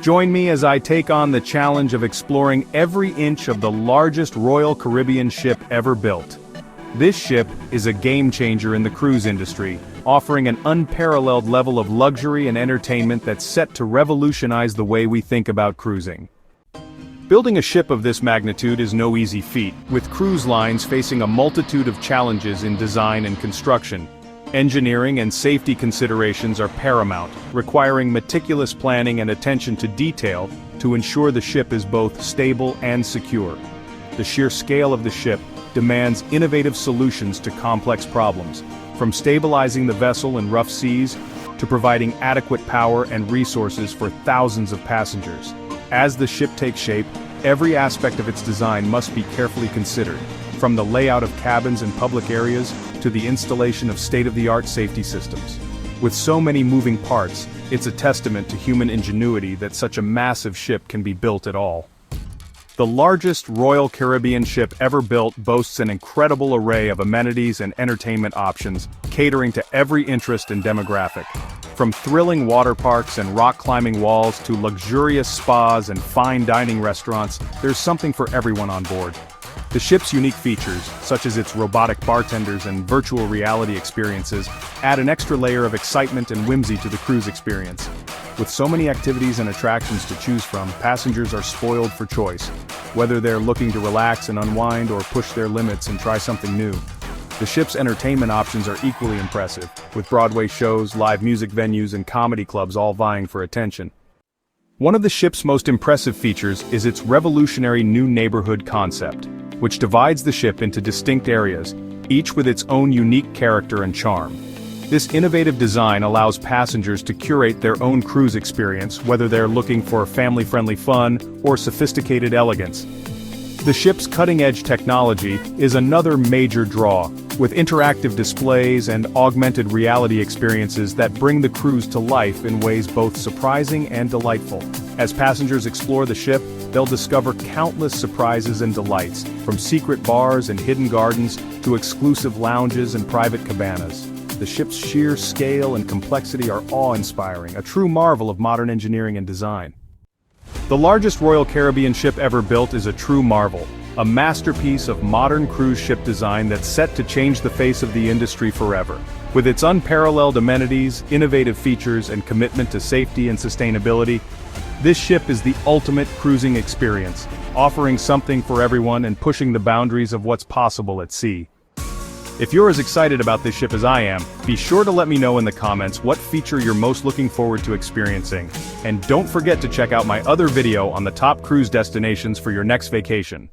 Join me as I take on the challenge of exploring every inch of the largest Royal Caribbean ship ever built. This ship is a game-changer in the cruise industry, offering an unparalleled level of luxury and entertainment that's set to revolutionize the way we think about cruising. Building a ship of this magnitude is no easy feat, with cruise lines facing a multitude of challenges in design and construction. Engineering and safety considerations are paramount, requiring meticulous planning and attention to detail to ensure the ship is both stable and secure. The sheer scale of the ship demands innovative solutions to complex problems, from stabilizing the vessel in rough seas to providing adequate power and resources for thousands of passengers. As the ship takes shape, every aspect of its design must be carefully considered, from the layout of cabins and public areas to the installation of state-of-the-art safety systems. With so many moving parts, it's a testament to human ingenuity that such a massive ship can be built at all. The largest Royal Caribbean ship ever built boasts an incredible array of amenities and entertainment options, catering to every interest and demographic. From thrilling water parks and rock-climbing walls to luxurious spas and fine dining restaurants, there's something for everyone on board. The ship's unique features, such as its robotic bartenders and virtual reality experiences, add an extra layer of excitement and whimsy to the cruise experience. With so many activities and attractions to choose from, passengers are spoiled for choice, whether they're looking to relax and unwind or push their limits and try something new. The ship's entertainment options are equally impressive, with Broadway shows, live music venues, and comedy clubs all vying for attention. One of the ship's most impressive features is its revolutionary new neighborhood concept, which divides the ship into distinct areas, each with its own unique character and charm. This innovative design allows passengers to curate their own cruise experience, whether they're looking for family-friendly fun or sophisticated elegance. The ship's cutting-edge technology is another major draw, with interactive displays and augmented reality experiences that bring the cruise to life in ways both surprising and delightful. As passengers explore the ship, they'll discover countless surprises and delights, from secret bars and hidden gardens to exclusive lounges and private cabanas. The ship's sheer scale and complexity are awe-inspiring, a true marvel of modern engineering and design. The largest Royal Caribbean ship ever built is a true marvel, a masterpiece of modern cruise ship design that's set to change the face of the industry forever. With its unparalleled amenities, innovative features, and commitment to safety and sustainability, this ship is the ultimate cruising experience, offering something for everyone and pushing the boundaries of what's possible at sea. If you're as excited about this ship as I am, be sure to let me know in the comments what feature you're most looking forward to experiencing. And don't forget to check out my other video on the top cruise destinations for your next vacation.